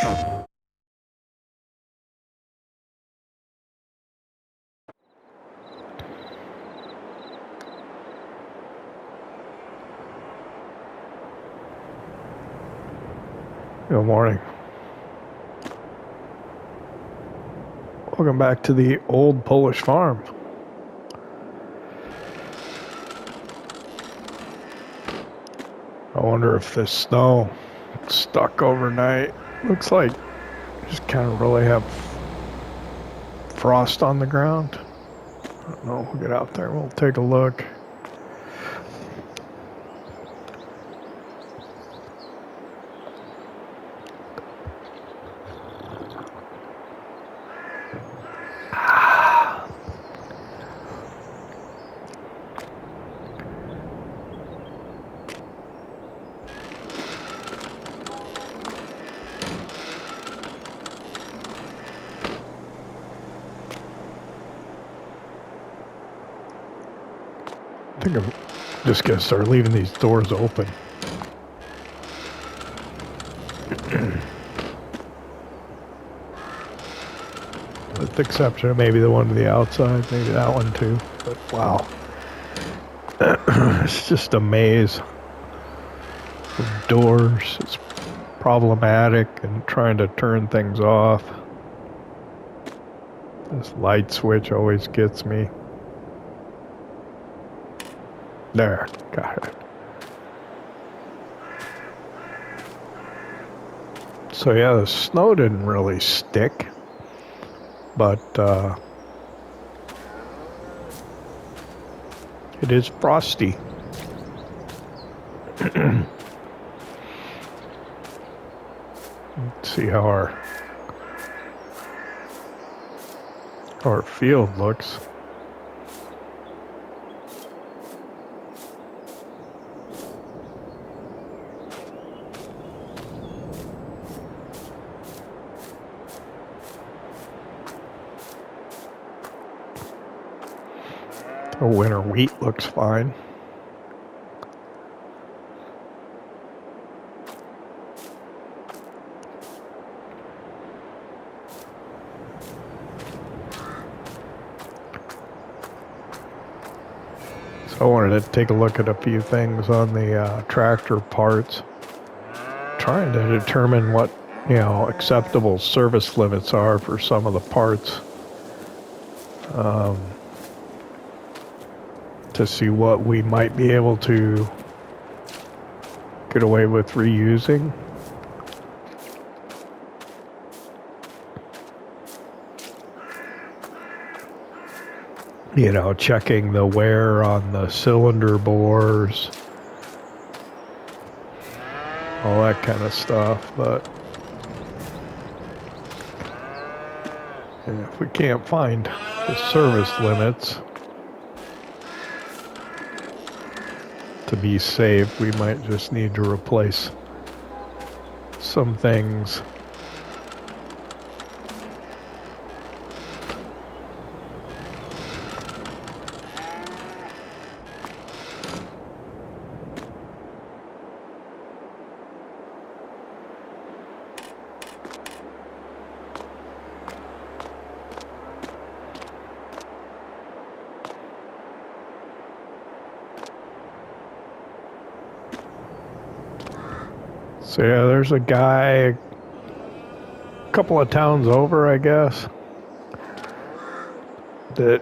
Good morning. Welcome back to the old Polish farm. I wonder if this snow stuck overnight. Looks like just kind of really have frost on the ground. I don't know. We'll get out there and we'll take a look. I think I'm just going to start leaving these doors open. With the exception of maybe the one to the outside, maybe that one too. But wow. It's just a maze of doors. It's problematic and trying to turn things off. This light switch always gets me. There, got it. So yeah, the snow didn't really stick, but it is frosty. Let's see how our field looks. The winter wheat looks fine. So I wanted to take a look at a few things on the tractor parts. Trying to determine what, acceptable service limits are for some of the parts. To see what we might be able to get away with reusing. Checking the wear on the cylinder bores, all that kind of stuff, but if we can't find the service limits to be safe, we might just need to replace some things. So yeah, there's a guy a couple of towns over, I guess, that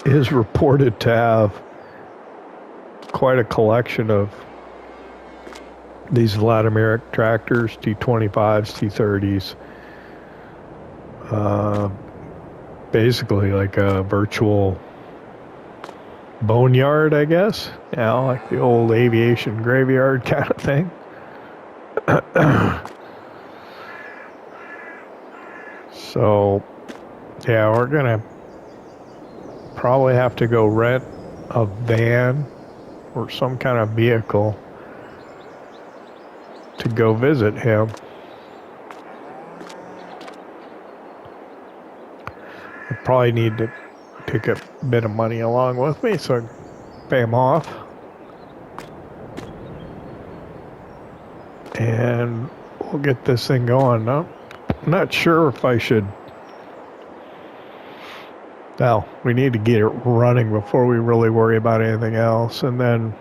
is reported to have quite a collection of these Vladimirec tractors, T25s, T30s. Basically like a virtual boneyard, I guess. Like the old aviation graveyard kind of thing. So, yeah, we're gonna probably have to go rent a van or some kind of vehicle to go visit him. I probably need to take a bit of money along with me so I can pay him off. And we'll get this thing going. No, I'm not sure if I should. Well, we need to get it running before we really worry about anything else. And then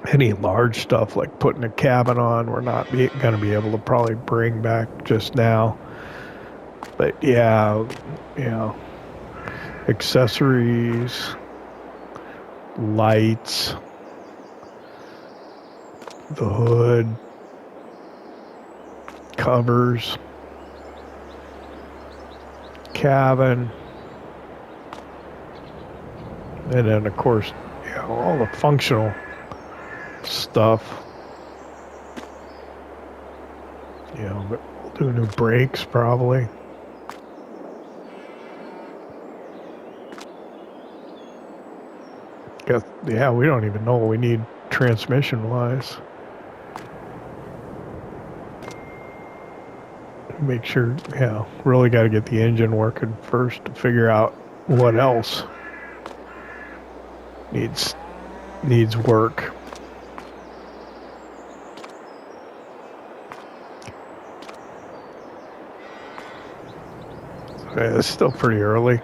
any large stuff like putting a cabin on, we're not going to be able to probably bring back just now. But yeah, you know, accessories, lights, the hood, covers, cabin, and then of course, you know, all the functional stuff. You know, but we'll do new brakes probably. Yeah, we don't even know what we need transmission-wise. Make sure, yeah, really got to get the engine working first to figure out what else needs work. Yeah, it's still pretty early.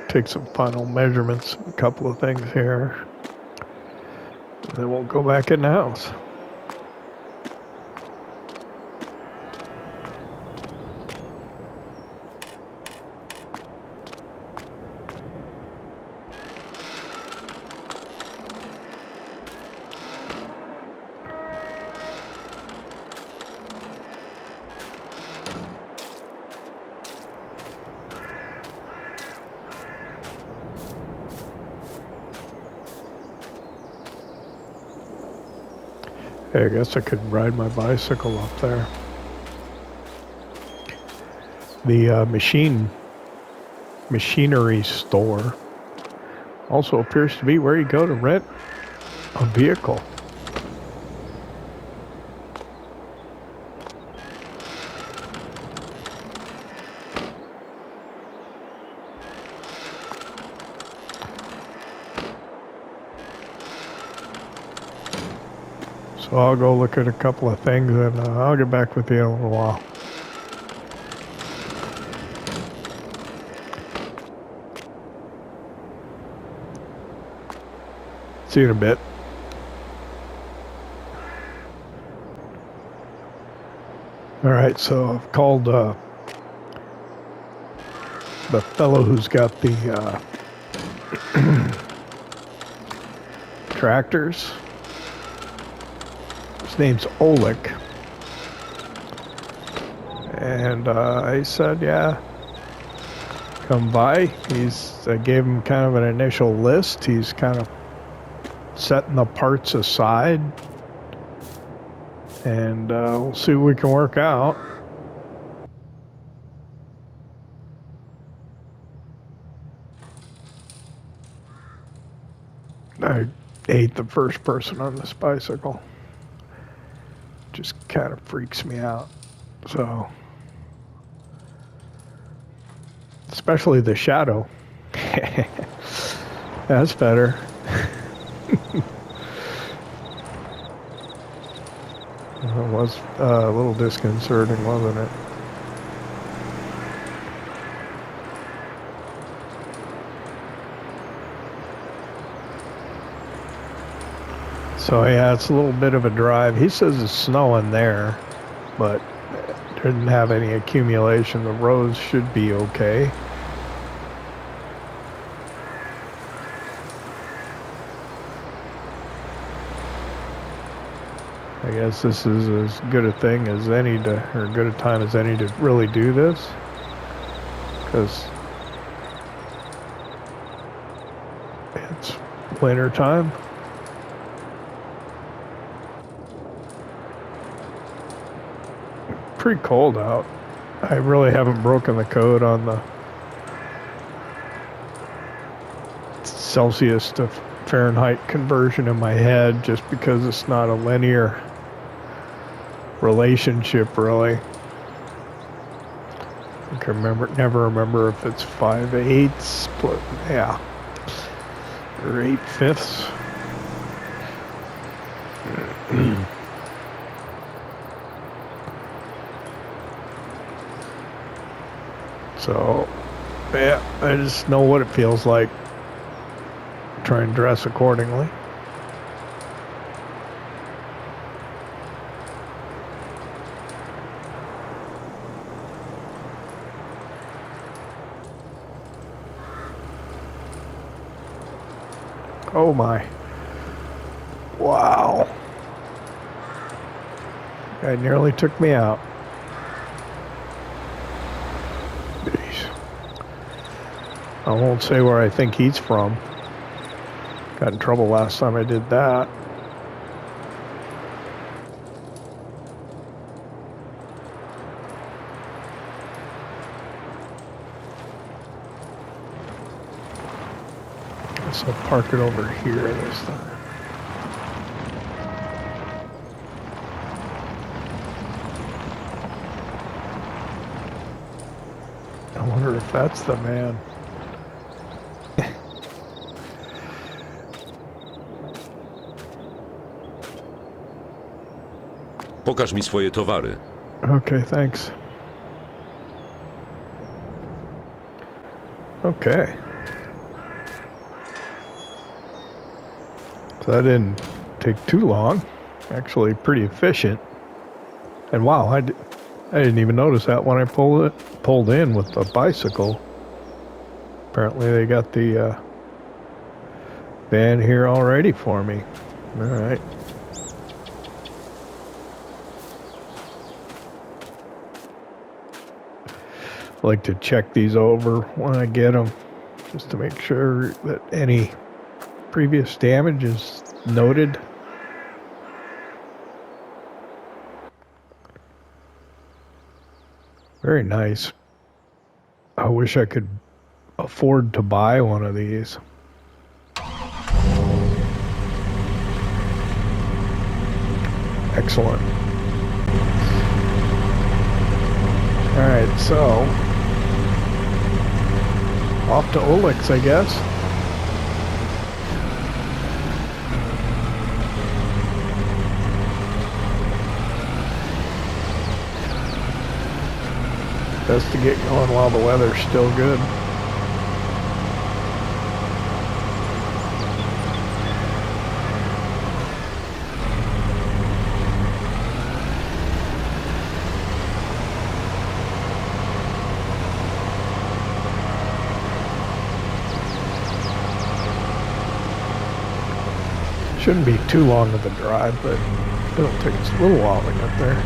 Take some final measurements, a couple of things here, and then we'll go back in the house. Hey, I guess I could ride my bicycle up there. The machinery store also appears to be where you go to rent a vehicle. So I'll go look at a couple of things and I'll get back with you in a little while. See you in a bit. Alright, so I've called the fellow who's got the tractors. His name's Olek. And I said, yeah, come by. I gave him kind of an initial list. He's kind of setting the parts aside. And we'll see what we can work out. I ate the first person on this bicycle. Just kind of freaks me out. So, especially the shadow. That's better. It was a little disconcerting, wasn't it? So yeah, it's a little bit of a drive. He says it's snowing there, but didn't have any accumulation. The roads should be okay. I guess this is as good a thing as any to, or good a time as any to really do this, because it's winter time. Pretty cold out. I really haven't broken the code on the Celsius to Fahrenheit conversion in my head, just because it's not a linear relationship, really. I can never remember if it's 5/8 split. Yeah. or 8/5. So, yeah, I just know what it feels like. Try and dress accordingly. Oh my. Wow. Guy nearly took me out. Jeez. I won't say where I think he's from. Got in trouble last time I did that. So I'll park it over here this time. I wonder if that's the man. Pokaż mi swoje towary. Okay, thanks. Okay. So that didn't take too long. Actually, pretty efficient. And wow, I didn't even notice that when I pulled in with the bicycle. Apparently, they got the van here all ready for me. All right. I like to check these over when I get them, just to make sure that any previous damage is noted. Very nice. I wish I could afford to buy one of these. Excellent. All right, so off to Olek's, I guess. Best to get going while the weather's still good. Shouldn't be too long of a drive, but it'll take us a little while to get there.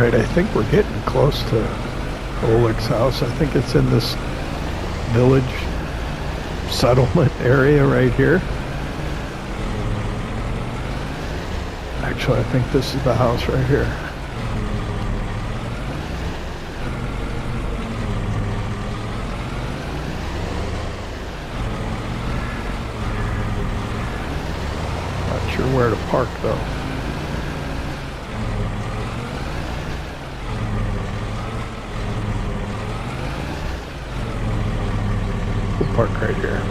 Alright, I think we're getting close to Olek's house. I think it's in this village settlement area right here. Actually, I think this is the house right here. Not sure where to park though. We'll park right here.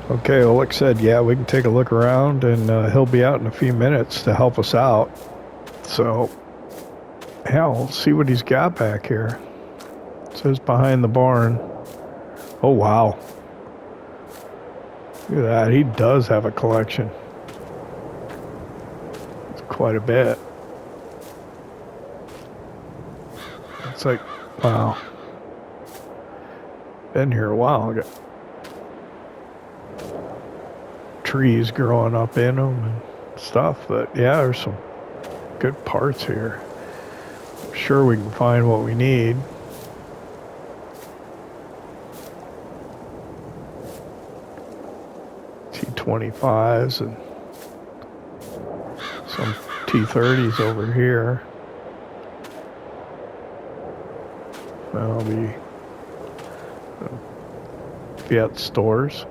Okay, Olek said, yeah, we can take a look around, and he'll be out in a few minutes to help us out. So, yeah, we'll see what he's got back here. It says behind the barn. Oh, wow. Look at that. He does have a collection. It's quite a bit. It's like, wow. Been here a while. Got trees growing up in them and stuff, but yeah, there's some good parts here. I'm sure we can find what we need. T25s and some T30s over here. That'll be at stores.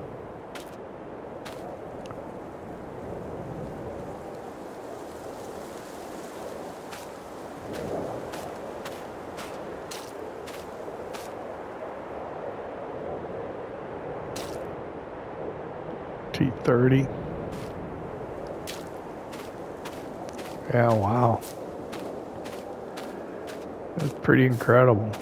T30. Yeah, wow. That's pretty incredible.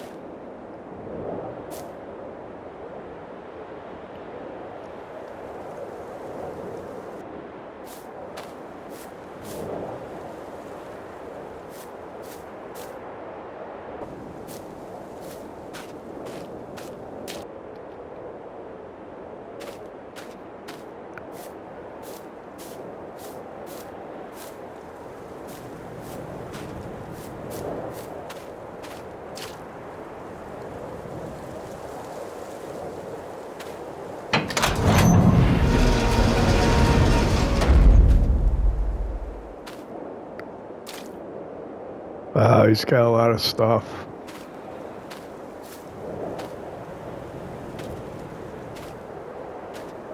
Wow, he's got a lot of stuff.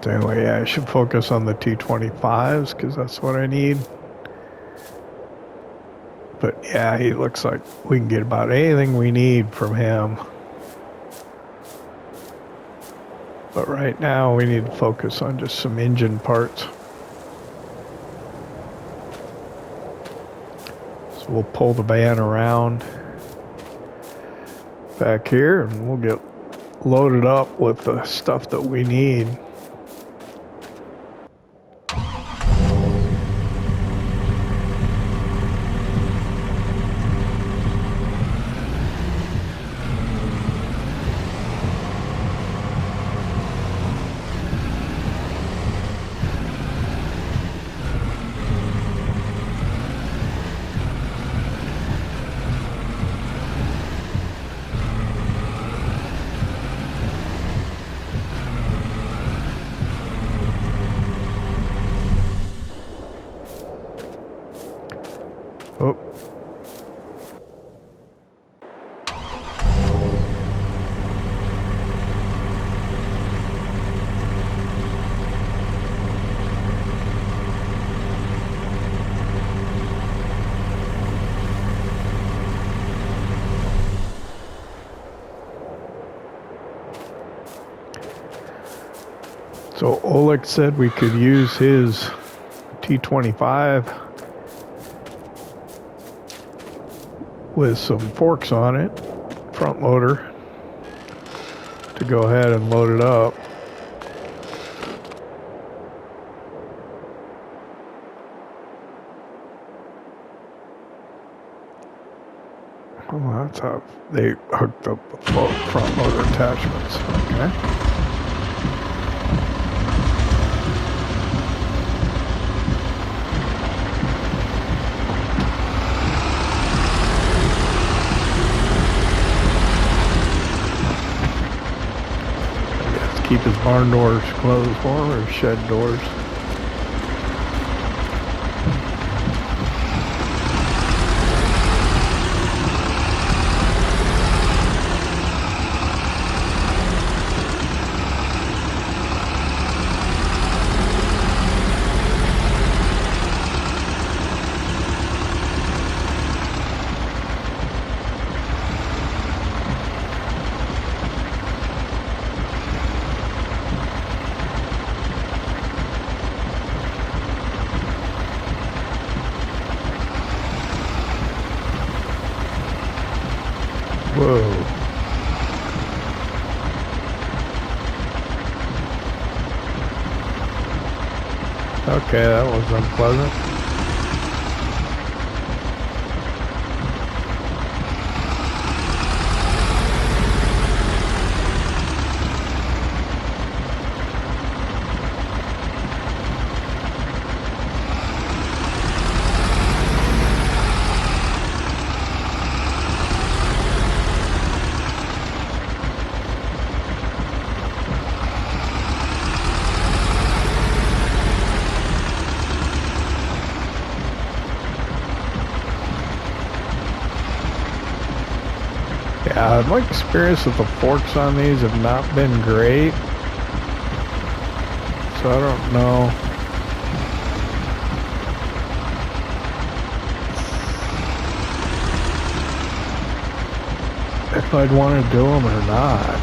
Anyway, yeah, I should focus on the T25s because that's what I need. But yeah, he looks like we can get about anything we need from him. But right now we need to focus on just some engine parts. So we'll pull the van around back here and we'll get loaded up with the stuff that we need. Oh. So Olek said we could use his T25 with some forks on it, front loader, to go ahead and load it up. Oh, that's how they hooked up the front loader attachments. Okay. Keep his barn doors closed for him, or shed doors. Whoa. Okay, that was unpleasant. Yeah, my experience with the forks on these have not been great, so I don't know. If I'd want to do them or not.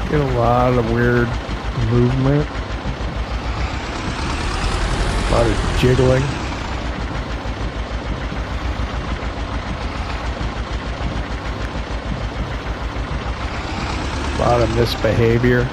Get a lot of weird movement, a lot of jiggling. A lot of misbehavior.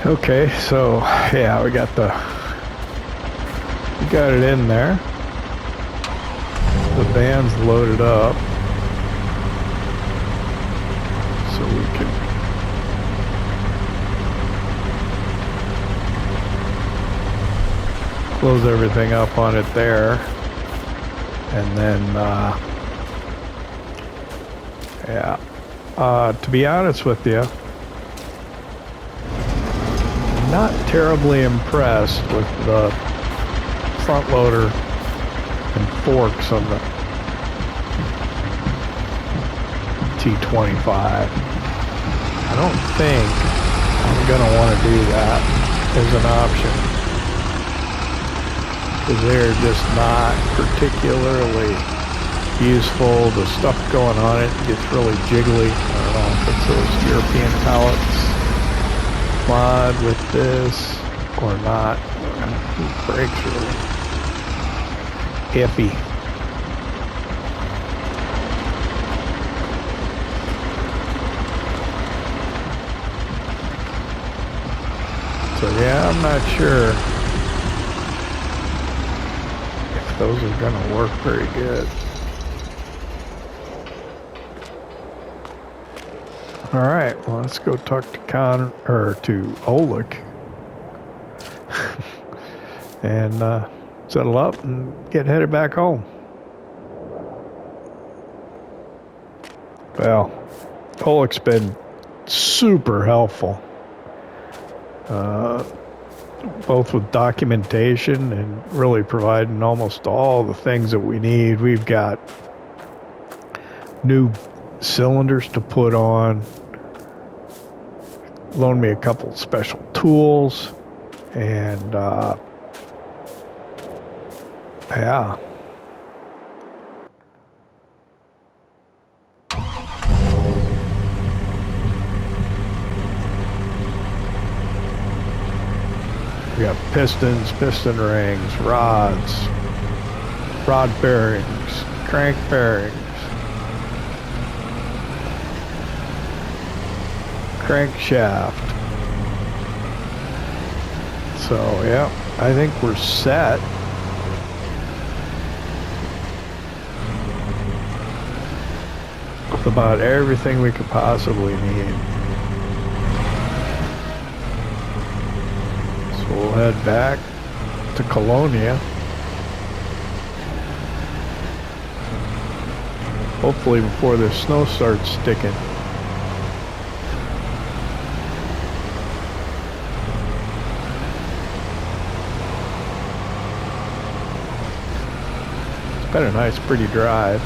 Okay, so yeah, we got it in there. The van's loaded up, so we can close everything up on it there, and then yeah. To be honest with you, not terribly impressed with the front loader and forks on the T25. I don't think I'm gonna want to do that as an option, because they're just not particularly useful. The stuff going on it gets really jiggly. I don't know if it's those European pallets mod with this or not. The brakes really iffy. So yeah, I'm not sure if those are gonna work very good. All right, well, let's go talk to to Olek and settle up and get headed back home. Well, Olek's been super helpful, both with documentation and really providing almost all the things that we need. We've got new cylinders to put on, loaned me a couple special tools, and yeah. We got pistons, piston rings, rods, rod bearings, crank bearings, crankshaft. So yeah, I think we're set. With about everything we could possibly need. So we'll head back to Kolonia. Hopefully before the snow starts sticking. It's been a nice, pretty drive.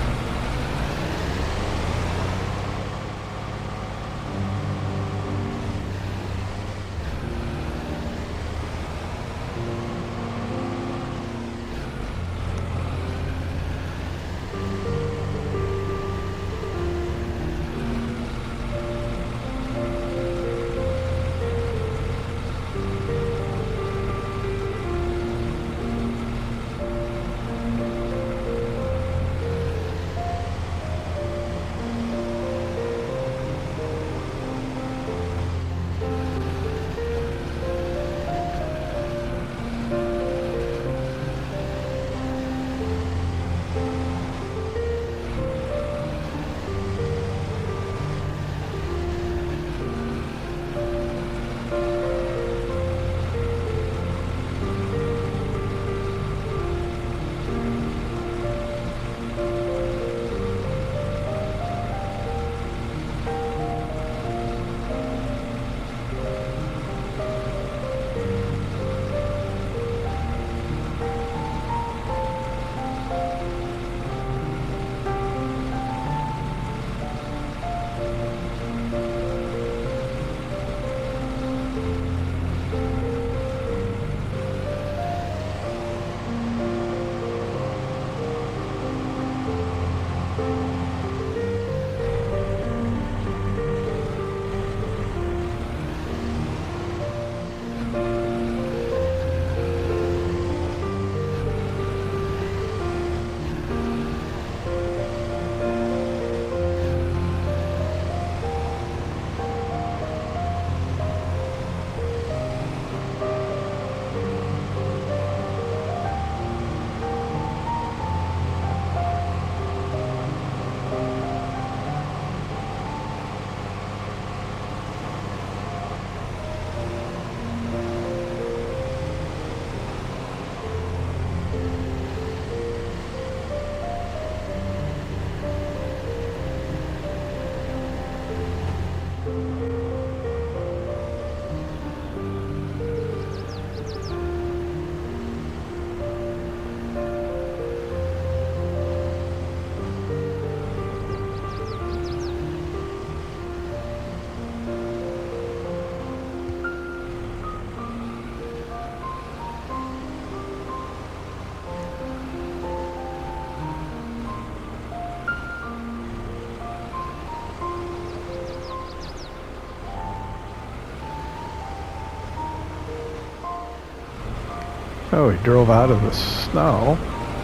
Oh, he drove out of the snow.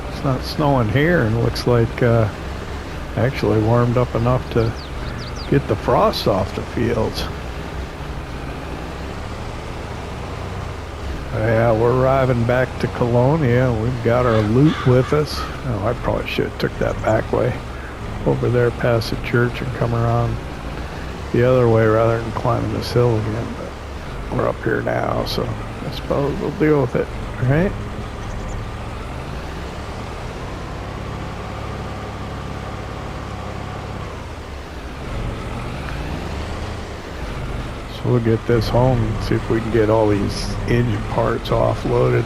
It's not snowing here, and it looks like actually warmed up enough to get the frost off the fields. Yeah, we're arriving back to Kolonia. We've got our loot with us. Oh, I probably should have took that back way over there past the church and come around the other way rather than climbing this hill again. But we're up here now, so I suppose we'll deal with it, right? So we'll get this home and see if we can get all these engine parts offloaded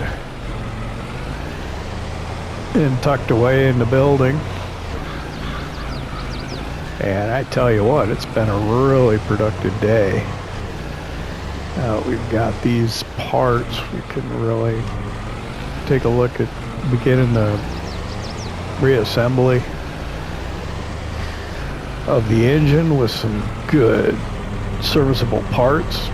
and tucked away in the building. And I tell you what, it's been a really productive day. Now that we've got these parts, we can really take a look at beginning the reassembly of the engine with some good serviceable parts.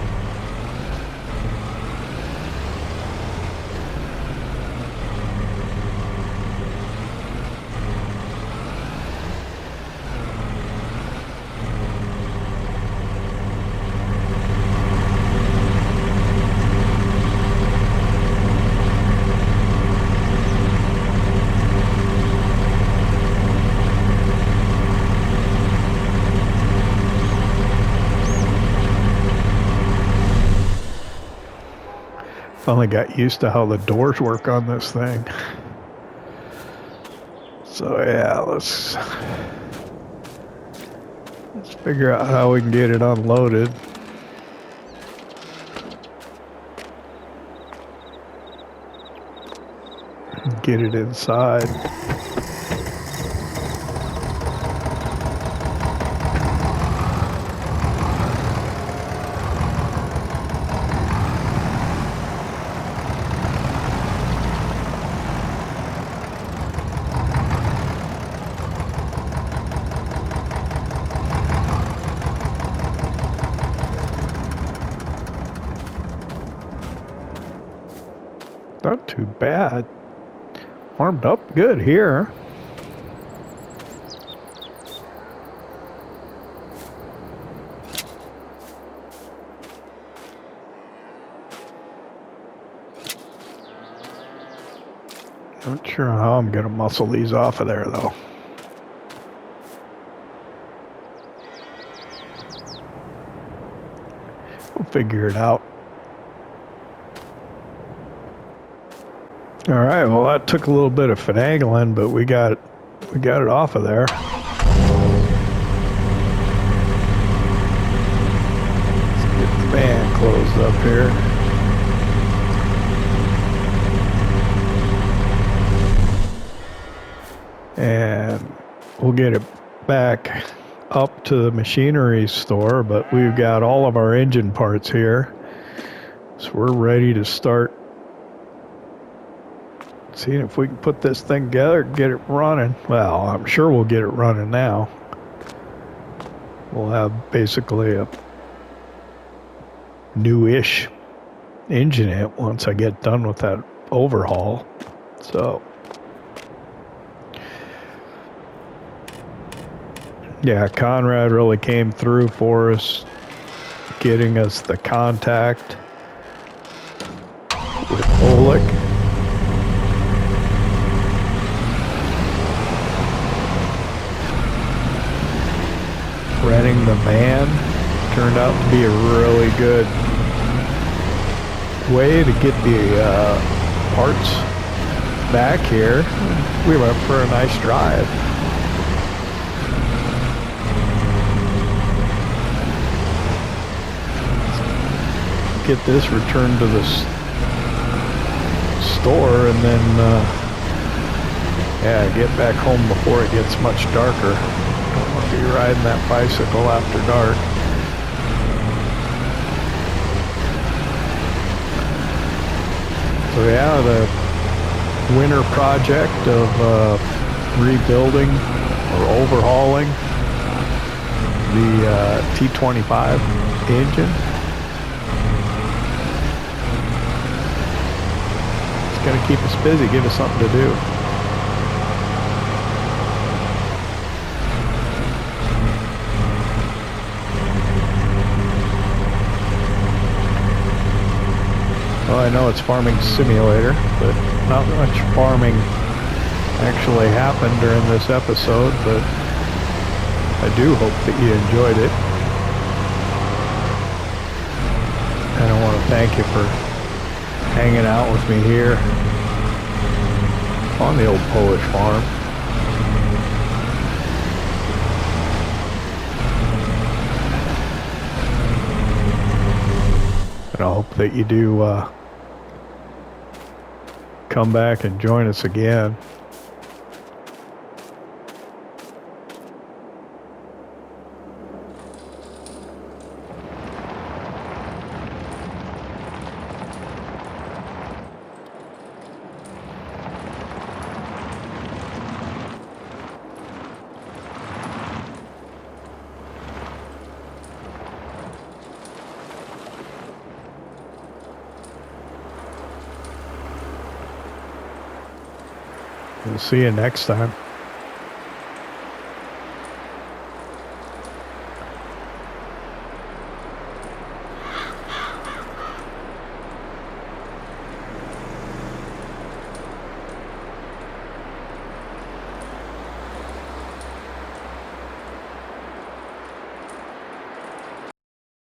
Finally got used to how the doors work on this thing. So yeah, let's figure out how we can get it unloaded. Get it inside. Not too bad. Warmed up good here. Not sure how I'm gonna muscle these off of there though. We'll figure it out. All right, well that took a little bit of finagling, but we got it off of there. Let's get the van closed up here. And we'll get it back up to the machinery store, but we've got all of our engine parts here. So we're ready to start seeing if we can put this thing together and get it running. Well, I'm sure we'll get it running now. We'll have basically a new-ish engine in it once I get done with that overhaul. So, yeah, Conrad really came through for us, getting us the contact with Olek. Renting the van turned out to be a really good way to get the parts back here. We went for a nice drive. Let's get this returned to the store and then yeah, get back home before it gets much darker. Don't want to be riding that bicycle after dark. So yeah, the winter project of rebuilding or overhauling the T25 engine. It's going to keep us busy, give us something to do. Well, I know it's farming simulator, but not much farming actually happened during this episode, but I do hope that you enjoyed it. And I want to thank you for hanging out with me here on the old Polish farm. And I hope that you do come back and join us again. We'll see you next time.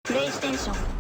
PlayStation